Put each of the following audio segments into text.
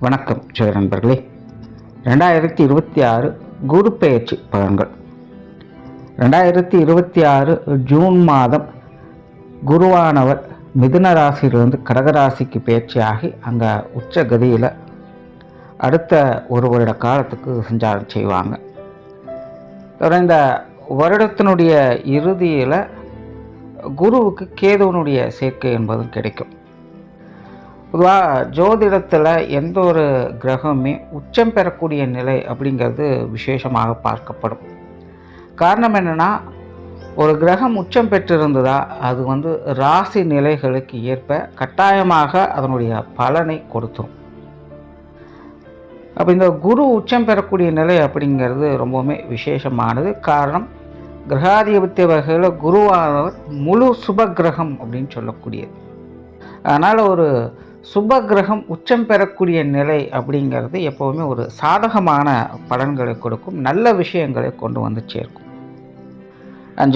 வணக்கம் ஜெய நண்பர்களே. 2026 குரு பெயர்ச்சி பலன்கள். 2026 ஜூன் மாதம் குருவானவர் மிதுன ராசியிலிருந்து கடகராசிக்கு பெயர்ச்சியாகி அங்கே உச்ச கதியில் அடுத்த ஒரு வருட காலத்துக்கு சஞ்சாரம் செய்வாங்க. இந்த வருடத்தினுடைய இறுதியில் குருவுக்கு கேதுவனுடைய சேர்க்கை என்பதும் கிடைக்கும். பொதுவாக ஜோதிடத்தில் எந்த ஒரு கிரகமே உச்சம் பெறக்கூடிய நிலை அப்படிங்கிறது விசேஷமாக பார்க்கப்படும். காரணம் என்னென்னா, ஒரு கிரகம் உச்சம் பெற்றிருந்ததா அது ராசி நிலைகளுக்கு ஏற்ப கட்டாயமாக அதனுடைய பலனை கொடுத்துரும். அப்போ இந்த குரு உச்சம் பெறக்கூடிய நிலை அப்படிங்கிறது ரொம்பவுமே விசேஷமானது. காரணம், கிரகாதிபத்திய வகையில் குருவானவர் முழு சுப கிரகம் அப்படின்னு சொல்லக்கூடியது. அதனால் ஒரு சுப கிரகம் உச்சம் பெறக்கூடிய நிலை அப்படிங்கிறது எப்போவுமே ஒரு சாதகமான பலன்களை கொடுக்கும், நல்ல விஷயங்களை கொண்டு வந்து சேர்க்கும்.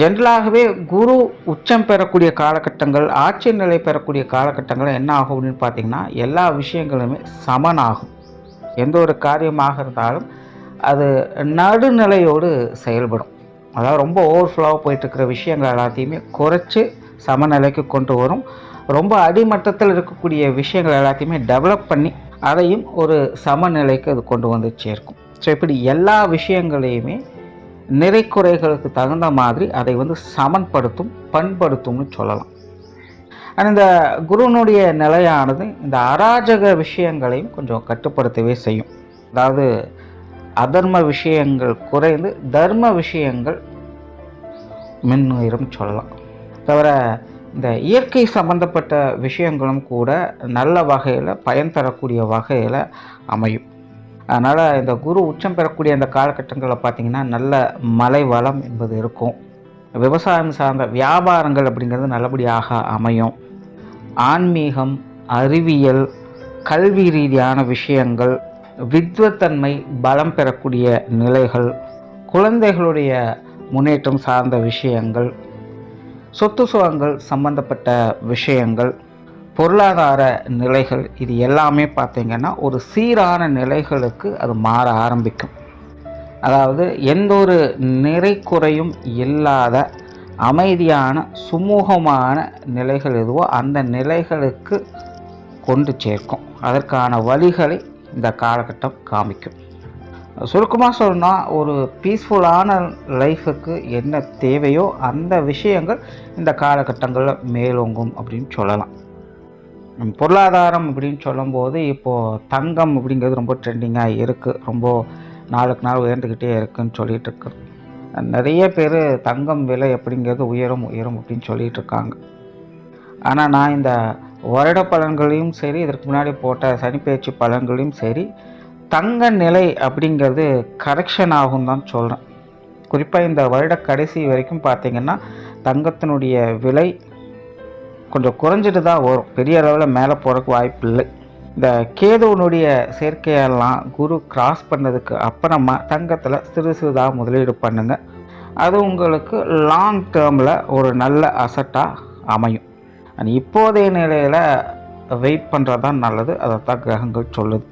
ஜென்ரலாகவே குரு உச்சம் பெறக்கூடிய காலகட்டங்கள், ஆட்சி நிலை பெறக்கூடிய காலகட்டங்கள் என்ன ஆகும் அப்படின்னு பார்த்திங்கன்னா, எல்லா விஷயங்களுமே சமனாகும். எந்த ஒரு காரியமாக இருந்தாலும் அது நடுநிலையோடு செயல்படும். அதாவது ரொம்ப ஓவர்ஃப்ளோவாக போயிட்டுருக்கிற விஷயங்கள் எல்லாத்தையுமே குறைச்சி சமநிலைக்கு கொண்டு வரும். ரொம்ப அடிமட்டத்தில் இருக்கக்கூடிய விஷயங்கள் எல்லாத்தையுமே டெவலப் பண்ணி அதையும் ஒரு சமநிலைக்கு அது கொண்டு வந்து சேர்க்கும். ஸோ இப்படி எல்லா விஷயங்களையுமே நிறை குறைகளுக்கு தகுந்த மாதிரி அதை சமன்படுத்தும், பண்படுத்தும்னு சொல்லலாம். ஆனால் இந்த குருனுடைய நிலையானது இந்த அராஜக விஷயங்களையும் கொஞ்சம் கட்டுப்படுத்தவே செய்யும். அதாவது அதர்ம விஷயங்கள் குறைந்து தர்ம விஷயங்கள் மின்னுயிரும் சொல்லலாம். தவிர இந்த இயற்கை சம்பந்தப்பட்ட விஷயங்களும் கூட நல்ல வகையில் பயன் தரக்கூடிய வகையில் அமையும். அதனால் இந்த குரு உச்சம் பெறக்கூடிய அந்த காலகட்டங்களில் பார்த்திங்கன்னா நல்ல மழை வளம் என்பது இருக்கும். விவசாயம் சார்ந்த வியாபாரங்கள் அப்படிங்கிறது நல்லபடியாக அமையும். ஆன்மீகம், அறிவியல், கல்வி ரீதியான விஷயங்கள், வித்வத்தன்மை பலம் பெறக்கூடிய நிலைகள், குழந்தைகளுடைய முன்னேற்றம் சார்ந்த விஷயங்கள், சொத்து சுகங்கள் சம்பந்தப்பட்ட விஷயங்கள், பொருளாதார நிலைகள், இது எல்லாமே பார்த்திங்கன்னா ஒரு சீரான நிலைகளுக்கு அது மாற ஆரம்பிக்கும். அதாவது எந்த ஒரு நிறை குறையும் இல்லாத அமைதியான சுமூகமான நிலைகள் எதுவோ அந்த நிலைகளுக்கு கொண்டு சேர்க்கும். அதற்கான வழிகளை இந்த காலகட்டம் காமிக்கும். சுருக்கமாக சொல்லணும்னா, ஒரு பீஸ்ஃபுல்லான லைஃபுக்கு என்ன தேவையோ அந்த விஷயங்கள் இந்த காலகட்டங்களில் மேலோங்கும் அப்படின்னு சொல்லலாம். பொருளாதாரம் அப்படின்னு சொல்லும்போது இப்போது தங்கம் அப்படிங்கிறது ரொம்ப ட்ரெண்டிங்காக இருக்குது. ரொம்ப நாளுக்கு நாள் உயர்ந்துக்கிட்டே இருக்குதுன்னு சொல்லிகிட்டு இருக்கு. நிறைய பேர் தங்கம் விலை அப்படிங்கிறது உயரும் உயரும் அப்படின்னு சொல்லிகிட்டு இருக்காங்க. ஆனால் நான் இந்த வருட பலன்களையும் சரி, இதற்கு முன்னாடி போட்ட சனிப்பெயர்ச்சி பலன்களையும் சரி, தங்க நிலை அப்படிங்கிறது கரெக்ஷன் ஆகும் தான் சொல்கிறேன். குறிப்பாக இந்த வருட கடைசி வரைக்கும் பார்த்திங்கன்னா தங்கத்தினுடைய விலை கொஞ்சம் குறைஞ்சிட்டு தான் வரும். பெரிய அளவில் மேலே போகிறதுக்கு வாய்ப்பு இல்லை. இந்த கேதுவனுடைய சேர்க்கையெல்லாம் குரு கிராஸ் பண்ணதுக்கு அப்புறமா தங்கத்தில் சிறு சிறிதாக முதலீடு பண்ணுங்கள். அது உங்களுக்கு லாங் டேர்மில் ஒரு நல்ல அசட்டாக அமையும். இப்போதைய நிலையில் வெயிட் பண்ணுறது தான் நல்லது. அதைத்தான் கிரகங்கள் சொல்லுது.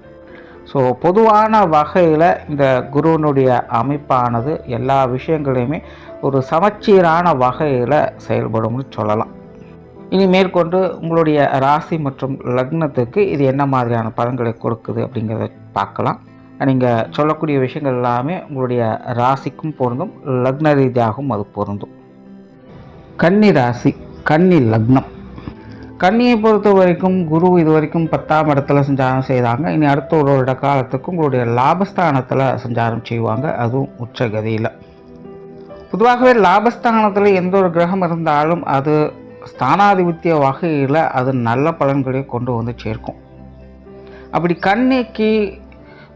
ஸோ பொதுவான வகையில் இந்த குருவனுடைய அமைப்பானது எல்லா விஷயங்களையுமே ஒரு சமச்சீரான வகையில் செயல்படும்னு சொல்லலாம். இனி மேற்கொண்டு உங்களுடைய ராசி மற்றும் லக்னத்துக்கு இது என்ன மாதிரியான பலன்களை கொடுக்குது அப்படிங்கிறத பார்க்கலாம். நீங்கள் சொல்லக்கூடிய விஷயங்கள் எல்லாமே உங்களுடைய ராசிக்கும் பொருந்தும், லக்ன ரீதியாகவும் அது பொருந்தும். கன்னி ராசி, கன்னி லக்னம். கன்னியை பொறுத்த வரைக்கும் குரு இது வரைக்கும் 10ஆம் இடத்துல சஞ்சாரம் செய்தாங்க. இனி அடுத்த ஒரு வருட காலத்துக்கு உங்களுடைய லாபஸ்தானத்தில் சஞ்சாரம் செய்வாங்க, அதுவும் உச்சகதியில். பொதுவாகவே லாபஸ்தானத்தில் எந்த ஒரு கிரகம் இருந்தாலும் அது ஸ்தானாதிபத்திய வகையில் அது நல்ல பலன்களை கொண்டு வந்து சேர்க்கும். அப்படி கன்னிக்கு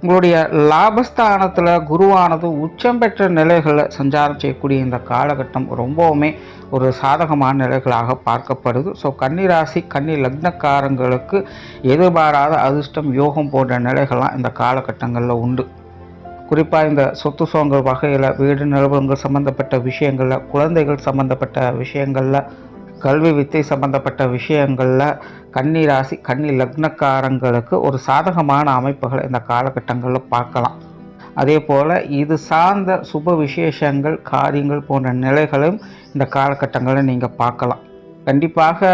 உங்களுடைய லாபஸ்தானத்தில் குருவானது உச்சம் பெற்ற நிலைகளை சஞ்சாரம் செய்யக்கூடிய இந்த காலகட்டம் ரொம்பவுமே ஒரு சாதகமான நிலைகளாக பார்க்கப்படுது. ஸோ கன்னி ராசி, கன்னி லக்னக்காரங்களுக்கு எதிர்பாராத அதிர்ஷ்டம், யோகம் போன்ற நிலைகள்லாம் இந்த காலகட்டங்களில் உண்டு. குறிப்பாக இந்த சொத்து சுகங்கள் வகையில், வீடு நிலவரங்கள் சம்மந்தப்பட்ட விஷயங்களில், குழந்தைகள் சம்மந்தப்பட்ட விஷயங்களில், கல்வி வித்தை சம்பந்தப்பட்ட விஷயங்களில் கன்னி ராசி கன்னி லக்னக்காரங்களுக்கு ஒரு சாதகமான அமைப்புகளை இந்த காலகட்டங்களில் பார்க்கலாம். அதே போல் இது சார்ந்த சுப விசேஷங்கள் காரியங்கள் போன்ற நிலைகளையும் இந்த காலகட்டங்களில் நீங்கள் பார்க்கலாம். கண்டிப்பாக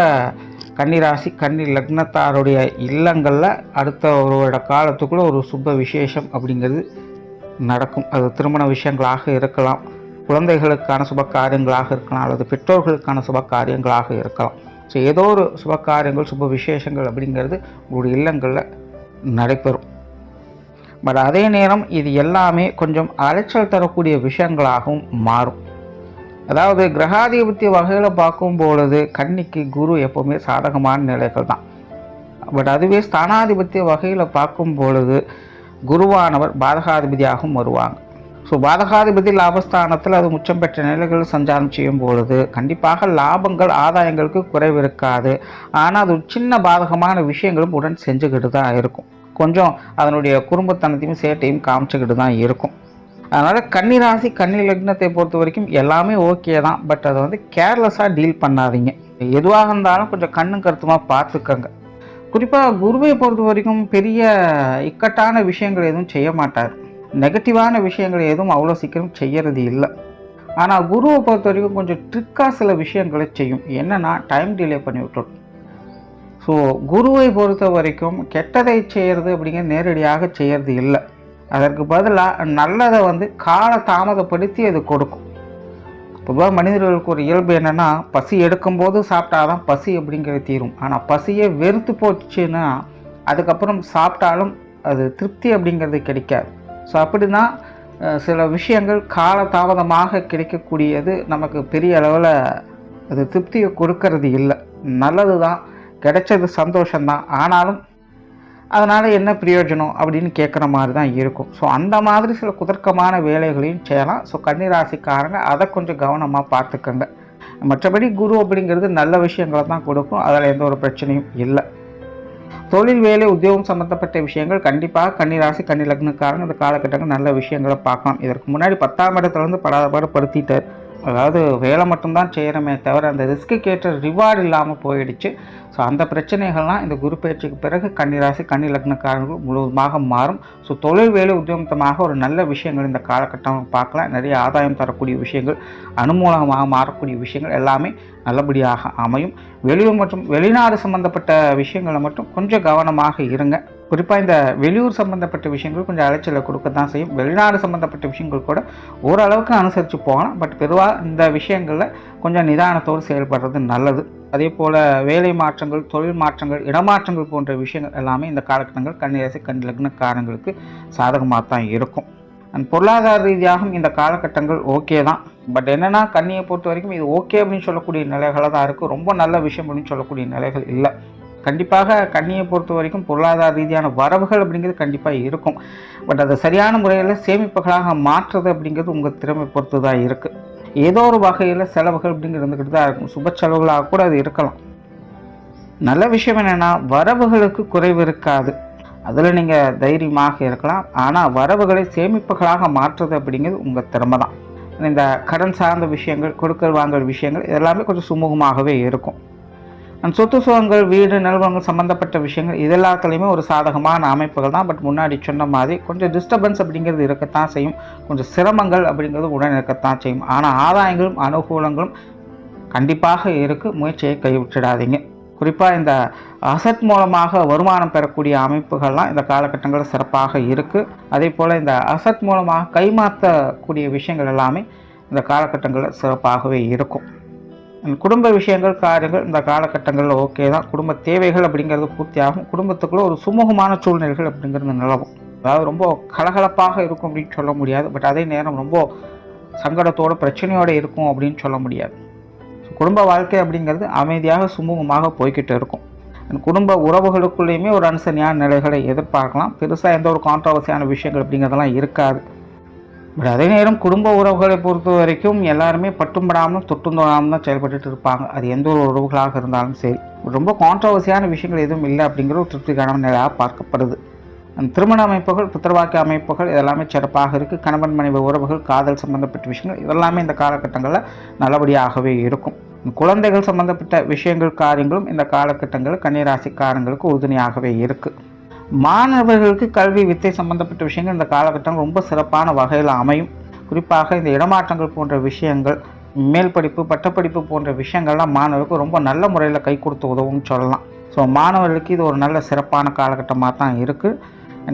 கன்னிராசி கன்னி லக்னத்தாருடைய இல்லங்களில் அடுத்த ஒரு வருட காலத்துக்குள்ளே ஒரு சுப விசேஷம் அப்படிங்கிறது நடக்கும். அது திருமண விஷயங்களாக இருக்கலாம், குழந்தைகளுக்கான சுப காரியங்களாக இருக்கலாம், அல்லது பெற்றோர்களுக்கான சுப காரியங்களாக இருக்கலாம். ஸோ ஏதோ ஒரு சுப காரியங்கள் சுப விசேஷங்கள் அப்படிங்கிறது உங்களுடைய இல்லங்களில் நடைபெறும். பட் அதே நேரம் இது எல்லாமே கொஞ்சம் அலைச்சல் தரக்கூடிய விஷயங்களாகவும் மாறும். அதாவது கிரகாதிபத்திய வகையில் பார்க்கும் பொழுது கன்னிக்கு குரு எப்போவுமே சாதகமான நிலைகள் தான். பட் அதுவே ஸ்தானாதிபத்திய வகையில் பார்க்கும் பொழுது குருவானவர் பாதகாதிபதியாகவும் வருவாங்க. ஸோ பாதகாதிபதி லாபஸ்தானத்தில் அது உச்சம் பெற்ற நிலைகள் சஞ்சாரம் செய்யும் பொழுது கண்டிப்பாக லாபங்கள் ஆதாயங்களுக்கு குறைவு இருக்காது. ஆனால் அது சின்ன பாதகமான விஷயங்களும் உடன் செஞ்சுக்கிட்டு தான் இருக்கும். கொஞ்சம் அதனுடைய குடும்பத்தனத்தையும் சேட்டையும் காமிச்சுக்கிட்டு தான் இருக்கும். அதனால் கன்னிராசி கன்னி லக்னத்தை பொறுத்த வரைக்கும் எல்லாமே ஓகே தான். பட் அதை கேர்லெஸ்ஸாக டீல் பண்ணாதீங்க. எதுவாக இருந்தாலும் கொஞ்சம் கண்ணும் கருத்துமாக பார்த்துக்கங்க. குறிப்பாக குருவை பொறுத்த வரைக்கும் பெரிய இக்கட்டான விஷயங்கள் எதுவும் செய்ய மாட்டார். நெகட்டிவான விஷயங்கள் எதுவும் அவ்வளோ சீக்கிரம் செய்யறது இல்லை. ஆனால் குருவை பொறுத்த வரைக்கும் கொஞ்சம் ட்ரிக்காக சில விஷயங்களை செய்யும். என்னென்னா டைம் டிலே பண்ணி விட்டுடும். ஸோ குருவை பொறுத்த வரைக்கும் கெட்டதை செய்கிறது அப்படிங்கிறது நேரடியாக செய்கிறது இல்லை. அதற்கு பதிலாக நல்லதை கால தாமதப்படுத்தி அது கொடுக்கும். பொதுவாக மனிதர்களுக்கு ஒரு இயல்பு என்னென்னா, பசி எடுக்கும்போது சாப்பிட்டாதான் பசி அப்படிங்கிறது தீரும். ஆனால் பசியே வெறுத்து போச்சுன்னா அதுக்கப்புறம் சாப்பிட்டாலும் அது திருப்தி அப்படிங்கிறது கிடைக்காது. ஸோ அப்படி தான் சில விஷயங்கள் கால தாமதமாக கிடைக்கக்கூடியது நமக்கு பெரிய அளவில் அது திருப்தியை கொடுக்கறது இல்லை. நல்லது தான், கிடைச்சது சந்தோஷம்தான். ஆனாலும் அதனால் என்ன பிரயோஜனம் அப்படின்னு கேட்குற மாதிரி தான் இருக்கும். ஸோ அந்த மாதிரி சில குதர்க்கமான வேலைகளையும் செய்யலாம். ஸோ கன்னிராசிக்காரங்க அதை கொஞ்சம் கவனமாக பார்த்துக்கங்க. மற்றபடி குரு அப்படிங்கிறது நல்ல விஷயங்களை தான் கொடுக்கும். அதில் எந்த ஒரு பிரச்சனையும் இல்லை. தொழில் வேலை உத்தியோகம் சம்மந்தப்பட்ட விஷயங்கள் கண்டிப்பாக கன்னிராசி கன்னி லக்னக்காரங்க இந்த காலகட்டங்கள் நல்ல விஷயங்களை பார்க்கலாம். இதற்கு முன்னாடி 10ஆம் இடத்துலேருந்து படாதபாடுபடுத்திட்டார். அதாவது வேலை மட்டும்தான் செய்கிறோமே தவிர அந்த ரிஸ்க்கு ஏற்ற ரிவார்டு இல்லாமல் போயிடுச்சு. ஸோ அந்த பிரச்சனைகள்லாம் இந்த குரு பயிற்சிக்கு பிறகு கன்னிராசி கன்னி லக்னக்காரர்கள் முழுவதுமாக மாறும். ஸோ தொழில் வேலை உத்தியோகமாக ஒரு நல்ல விஷயங்கள் இந்த காலகட்டம் பார்க்கலாம். நிறைய ஆதாயம் தரக்கூடிய விஷயங்கள், அனுமூலமாக மாறக்கூடிய விஷயங்கள் எல்லாமே நல்லபடியாக அமையும். வெளியூர் மற்றும் வெளிநாடு சம்பந்தப்பட்ட விஷயங்களை மட்டும் கொஞ்சம் கவனமாக இருங்க. குறிப்பாக இந்த வெளியூர் சம்மந்தப்பட்ட விஷயங்கள் கொஞ்சம் அலைச்சலை கொடுக்க தான் செய்யும். வெளிநாடு சம்மந்தப்பட்ட விஷயங்கள் கூட ஓரளவுக்கு அனுசரித்து போகலாம். பட் பொதுவாக இந்த விஷயங்களில் கொஞ்சம் நிதானத்தோடு செயல்படுறது நல்லது. அதே போல் வேலை மாற்றங்கள், தொழில் மாற்றங்கள், இடமாற்றங்கள் போன்ற விஷயங்கள் எல்லாமே இந்த காலகட்டங்கள் கன்னிராசி கன்னி லக்னக்காரங்களுக்கு சாதகமாக தான் இருக்கும். அண்ட் பொருளாதார ரீதியாகவும் இந்த காலகட்டங்கள் ஓகே தான். பட் என்னென்னா கன்னியை பொறுத்த வரைக்கும் இது ஓகே அப்படின்னு சொல்லக்கூடிய நிலைகளாக தான் இருக்குது. ரொம்ப நல்ல விஷயம் அப்படின்னு சொல்லக்கூடிய நிலைகள் இல்லை. கண்டிப்பாக கன்னியை பொறுத்த வரைக்கும் பொருளாதார ரீதியான வரவுகள் அப்படிங்கிறது கண்டிப்பாக இருக்கும். பட் அதை சரியான முறையில் சேமிப்புகளாக மாற்றுறது அப்படிங்கிறது உங்கள் திறமை பொறுத்து தான் இருக்குது. ஏதோ ஒரு வகையில் செலவுகள் அப்படிங்கிறது இருந்துக்கிட்டு தான் இருக்கும். சுப செலவுகளாக கூட அது இருக்கலாம். நல்ல விஷயம் என்னென்னா வரவுகளுக்கு குறைவு இருக்காது. அதில் நீங்கள் தைரியமாக இருக்கலாம். ஆனால் வரவுகளை சேமிப்புகளாக மாற்றுறது அப்படிங்கிறது உங்கள் திறமை தான். இந்த கடன் சார்ந்த விஷயங்கள், கொடுக்கல் வாங்கல் விஷயங்கள் இதெல்லாமே கொஞ்சம் சுமூகமாகவே இருக்கும். சொத்து சுகங்கள், வீடு நிறுவனங்கள் சம்மந்தப்பட்ட விஷயங்கள் இது எல்லாத்துலேயுமே ஒரு சாதகமான அமைப்புகள் தான். பட் முன்னாடி சொன்ன மாதிரி கொஞ்சம் டிஸ்டர்பன்ஸ் அப்படிங்கிறது இருக்கத்தான் செய்யும். கொஞ்சம் சிரமங்கள் அப்படிங்கிறது உடன் இருக்கத்தான் செய்யும். ஆனால் ஆதாயங்களும் அனுகூலங்களும் கண்டிப்பாக இருக்குது. முயற்சியை கைவிட்டுடாதீங்க. குறிப்பாக இந்த அசட் மூலமாக வருமானம் பெறக்கூடிய அமைப்புகள்லாம் இந்த காலகட்டங்களில் சிறப்பாக இருக்குது. அதே போல் இந்த அசட் மூலமாக கைமாற்றக்கூடிய விஷயங்கள் எல்லாமே இந்த காலகட்டங்களில் சிறப்பாகவே இருக்கும். குடும்ப விஷயங்கள், காரியங்கள் இந்த காலகட்டங்களில் ஓகே தான். குடும்ப தேவைகள் அப்படிங்கிறது பூர்த்தியாகும். குடும்பத்துக்குள்ளே ஒரு சுமூகமான சூழ்நிலைகள் அப்படிங்கிறது நிலவும். அதாவது ரொம்ப கலகலப்பாக இருக்கும் அப்படின்னு சொல்ல முடியாது. பட் அதே நேரம் ரொம்ப சங்கடத்தோடு பிரச்சனையோடு இருக்கும் அப்படின்னு சொல்ல முடியாது. குடும்ப வாழ்க்கை அப்படிங்கிறது அமைதியாக சுமூகமாக போய்கிட்டு இருக்கும். குடும்ப உறவுகளுக்குள்ளேயுமே ஒரு அனுசரியான நிலைகளை எதிர்பார்க்கலாம். பெருசாக எந்த ஒரு கான்ட்ரவர்சியான விஷயங்கள் அப்படிங்கிறதெல்லாம் இருக்காது. பட் அதே நேரம் குடும்ப உறவுகளை பொறுத்த வரைக்கும் எல்லாருமே பட்டும்படாமல் தொட்டும் தொடாமல் தான் செயல்பட்டு இருப்பாங்க. அது எந்த ஒரு உறவுகளாக இருந்தாலும் சரி. ரொம்ப கான்ட்ரவர்சியான விஷயங்கள் எதுவும் இல்லை அப்படிங்கிற ஒரு திருப்திகரமான நிலையாக பார்க்கப்படுது. திருமண அமைப்புகள், புத்திரவாக்கிய அமைப்புகள் இதெல்லாமே சிறப்பாக இருக்குது. கணவன் மனைவி உறவுகள், காதல் சம்பந்தப்பட்ட விஷயங்கள் இதெல்லாமே இந்த காலகட்டங்களில் நல்லபடியாகவே இருக்கும். குழந்தைகள் சம்பந்தப்பட்ட விஷயங்கள் காரியங்களும் இந்த காலகட்டங்களில் கன்னிராசிக்காரங்களுக்கு உறுதுணையாகவே இருக்குது. மாணவர்களுக்கு கல்வி வித்தை சம்பந்தப்பட்ட விஷயங்கள் இந்த காலகட்டம் ரொம்ப சிறப்பான வகையில் அமையும். குறிப்பாக இந்த இடமாற்றங்கள் போன்ற விஷயங்கள், மேல் படிப்பு பட்டப்படிப்பு போன்ற விஷயங்கள்லாம் மாணவர்களுக்கு ரொம்ப நல்ல முறையில் கை கொடுத்து உதவும்னு சொல்லலாம். ஸோ மாணவர்களுக்கு இது ஒரு நல்ல சிறப்பான காலகட்டமாக தான் இருக்குது.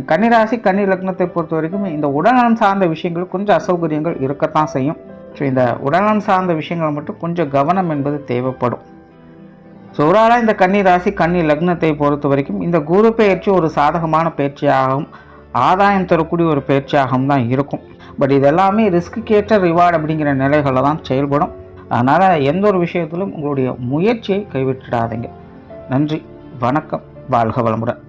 கன்னிராசி கன்னி லக்னத்தை பொறுத்த வரைக்கும் இந்த உடல்நலம் சார்ந்த விஷயங்கள் கொஞ்சம் அசௌகரியங்கள் இருக்கத்தான் செய்யும். ஸோ இந்த உடல்நலம் சார்ந்த விஷயங்கள் மட்டும் கொஞ்சம் கவனம் என்பது தேவைப்படும். ஸோ ஓவராலாக இந்த கன்னிராசி கன்னி லக்னத்தை பொறுத்த வரைக்கும் இந்த குரு பயிற்சி ஒரு சாதகமான பயிற்சியாகவும் ஆதாயம் தரக்கூடிய ஒரு பயிற்சியாகவும் தான் இருக்கும். பட் இதெல்லாமே ரிஸ்க்குக்கேற்ற ரிவார்டு அப்படிங்கிற நிலைகளில் தான் செயல்படும். அதனால் எந்த ஒரு விஷயத்திலும் உங்களுடைய முயற்சியை கைவிட்டுடாதீங்க. நன்றி, வணக்கம், வாழ்க வளமுடன்.